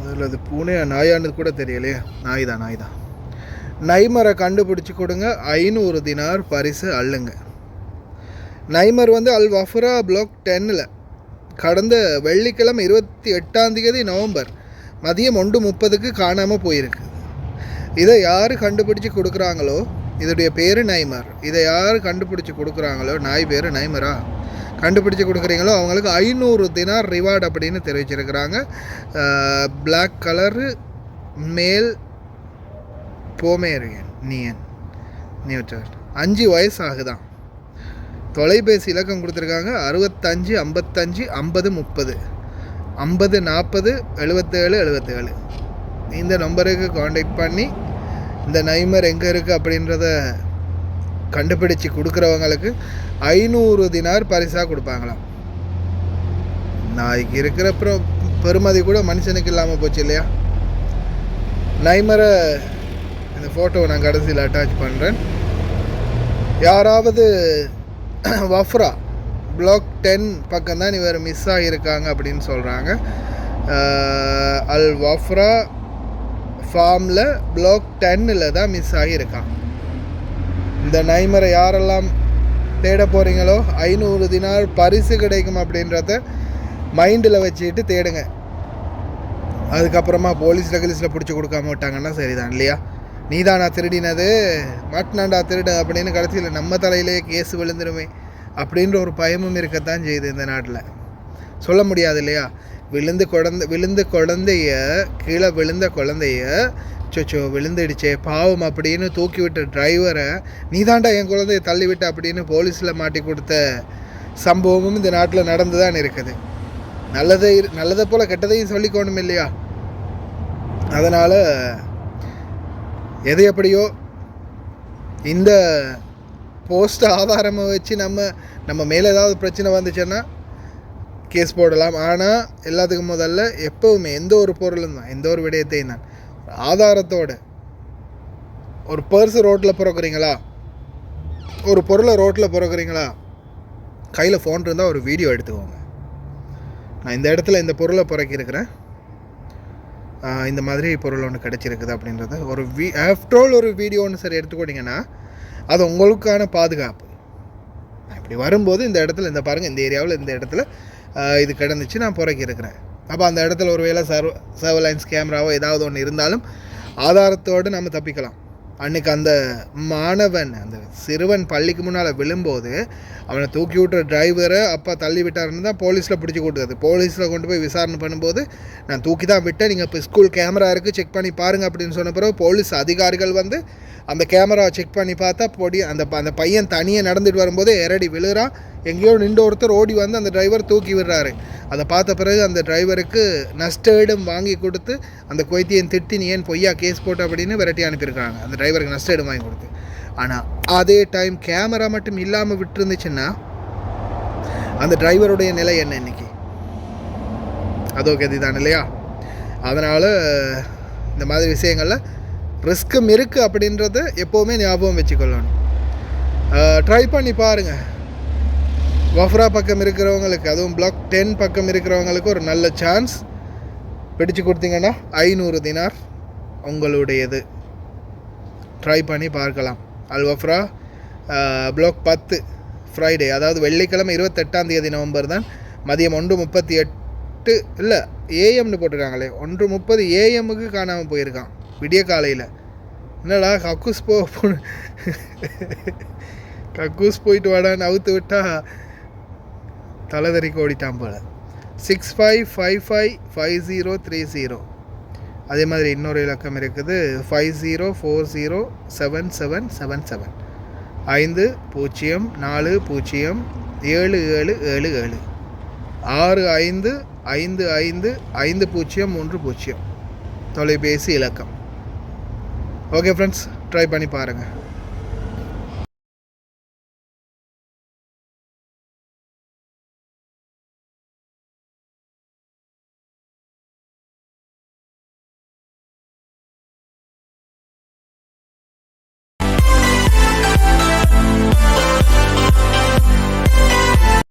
அதில் அது பூனையா நாயானது கூட தெரியலையே. நாய் தான். நைமரை கண்டுபிடிச்சி கொடுங்க, 500 தினார் பரிசு அள்ளுங்க. நைமர் வந்து அல் வஃப்ரா பிளாக் 10ல் கடந்த வெள்ளிக்கிழமை 28 நவம்பர் மதியம் 1:30 காணாமல் போயிருக்கு. இதை யார் கண்டுபிடிச்சி கொடுக்குறாங்களோ, இதோடைய பேர் நைமர், இதை யார் கண்டுபிடிச்சி கொடுக்குறாங்களோ, நாய் பேர் நைமரா கண்டுபிடிச்சி கொடுக்குறீங்களோ அவங்களுக்கு 500 தினார் ரிவார்டு அப்படின்னு தெரிவிச்சிருக்கிறாங்க. பிளாக் கலரு மேல் போமேரியன் நியூட்டர் 5 வயசு ஆகுதான். தொலைபேசி இலக்கம் கொடுத்துருக்காங்க 65 55 50 30 50 40 77 77. இந்த நம்பருக்கு காண்டாக்ட் பண்ணி இந்த நைமர் எங்கே இருக்குது அப்படின்றத கண்டுபிடிச்சி கொடுக்குறவங்களுக்கு 500 தினார் பரிசாக கொடுப்பாங்களாம். நாய்க்கு இருக்கிற பெருமதி கூட மனுஷனுக்கு இல்லாமல் போச்சு இல்லையா. நைமரை இந்த ஃபோட்டோவை நான் கடைசியில் அட்டாச் பண்ணுறேன். யாராவது வஃப்ரா பிளாக் 10 பக்கம் தான் இவர் மிஸ் ஆகியிருக்காங்க அப்படின்னு சொல்கிறாங்க. அல் வஃப்ரா ஃபார்மில் பிளாக் 10ல் தான் மிஸ் ஆகியிருக்கான். இந்த நைமரை யாரெல்லாம் தேட போகிறீங்களோ 500 தினார் பரிசு கிடைக்கும் அப்படின்றத மைண்டில் வச்சுக்கிட்டு தேடுங்க. அதுக்கப்புறமா போலீஸில் பிடிச்சி கொடுக்காம விட்டாங்கன்னா சரிதான் இல்லையா. நீதானா திருடினது, மாட்டினாண்டா திருடு அப்படின்னு கடைசியில் நம்ம தலையிலேயே கேஸ் விழுந்துருமே அப்படின்ற ஒரு பயமும் இருக்கத்தான் செய்யுது இந்த நாட்டில். சொல்ல முடியாது இல்லையா. விழுந்த குழந்தைய கீழே விழுந்த குழந்தைய சொச்சோ விழுந்துடுச்சே பாவம் அப்படின்னு தூக்கி விட்ட டிரைவரை நீதாண்டா என் குழந்தைய தள்ளிவிட்ட அப்படின்னு போலீஸில் மாட்டி கொடுத்த சம்பவமும் இந்த நாட்டில் நடந்து தான் இருக்குது. நல்லதை போல் கெட்டதையும் சொல்லிக்கோணும் இல்லையா. அதனால் எது எப்படியோ இந்த போஸ்ட்டை ஆதாரமாக வச்சு நம்ம மேலே ஏதாவது பிரச்சனை வந்துச்சுன்னா கேஸ் போடலாம். ஆனால் எல்லாத்துக்கும் முதல்ல எப்போவுமே எந்த ஒரு பொருளும் தான், எந்த ஒரு விடயத்தையும் தான் ஆதாரத்தோடு. ஒரு பர்ஸு ரோட்டில் பிறக்குறீங்களா, ஒரு பொருளை ரோட்டில் பிறக்குறீங்களா, கையில் ஃபோன் இருந்தால் ஒரு வீடியோ எடுத்துக்கோங்க. நான் இந்த இடத்துல இந்த பொருளை பிறக்கிருக்கிறேன், இந்த மாதிரி பொருள் ஒன்று கிடச்சிருக்குது அப்படின்றத ஆஃப்டர் ஆல் ஒரு வீடியோ ஒன்று சரி எடுத்துக்கிட்டிங்கன்னா அது உங்களுக்கான பாதுகாப்பு. நான் இப்படி வரும்போது இந்த இடத்துல இந்த பாருங்கள், இந்த ஏரியாவில் இந்த இடத்துல இது கிடந்துச்சு, நான் பிறக்கிருக்கிறேன். அப்போ அந்த இடத்துல ஒரு வேளை சர்வலைன்ஸ் கேமராவோ ஏதாவது ஒன்று இருந்தாலும் ஆதாரத்தோடு நம்ம தப்பிக்கலாம். அன்றைக்கி அந்த மாணவன் அந்த சிறுவன் பள்ளிக்கு முன்னால் விழும்போது அவனை தூக்கி விட்டுற டிரைவரை அப்பா தள்ளி விட்டாருன்னு தான் போலீஸில் பிடிச்சி கூட்டுறது. போலீஸில் கொண்டு போய் விசாரணை பண்ணும்போது நான் தூக்கி தான் விட்டேன், நீங்கள் இப்போ ஸ்கூல் கேமரா இருக்குது செக் பண்ணி பாருங்கள் அப்படின்னு சொன்ன பிறகு போலீஸ் அதிகாரிகள் வந்து அந்த கேமராவை செக் பண்ணி பார்த்தா அந்த பையன் தனியாக நடந்துட்டு வரும்போது எரடி விழுறான். எங்கேயோ நின்று ஒருத்தர் ஓடி வந்து அந்த டிரைவர் தூக்கி விடுறாரு. அதை பார்த்த பிறகு அந்த டிரைவருக்கு நஷ்டஈடும் வாங்கி கொடுத்து அந்த கொய்த்தியன் திட்டி நீ ஏன் பொய்யா கேஸ் போட்டு அப்படின்னு விரட்டி அனுப்பியிருக்காங்க அந்த டிரைவருக்கு நஷ்டஈடும் வாங்கி கொடுத்து. ஆனால் அதே டைம் கேமரா மட்டும் இல்லாமல் விட்டுருந்துச்சுன்னா அந்த டிரைவருடைய நிலை என்ன இன்னைக்கு? அதோ கதி தான் இல்லையா. அதனால் இந்த மாதிரி விஷயங்களில் ரிஸ்க்கும் இருக்குது அப்படின்றத எப்போவுமே ஞாபகம் வச்சுக்கொள்ளணும். ட்ரை பண்ணி பாருங்கள். வஃப்ரா பக்கம் இருக்கிறவங்களுக்கு, அதுவும் பிளாக் 10 பக்கம் இருக்கிறவங்களுக்கு ஒரு நல்ல சான்ஸ். பிடிச்சு கொடுத்தீங்கன்னா 500 தினார் உங்களுடையது. ட்ரை பண்ணி பார்க்கலாம். அல் வஃப்ரா பிளாக் 10 ஃப்ரைடே, அதாவது வெள்ளிக்கிழமை 28 நவம்பர் தான் மதியம் 1:38 இல்லை ஏஎம்னு போட்டிருக்காங்களே 1:30 ஏஎம்முக்கு காணாமல் போயிருக்கான் விடிய காலையில். என்னடா கக்கூஸ் போயிட்டு வாடான்னு அவுத்து விட்டால் தலைதறிக்கு ஓடிட்டான் போல். 65555030. அதே மாதிரி இன்னொரு இலக்கம் இருக்குது 50407777 50407777 65555030 தொலைபேசி இலக்கம். ஓகே ஃப்ரெண்ட்ஸ், ட்ரை பண்ணி பாருங்கள்.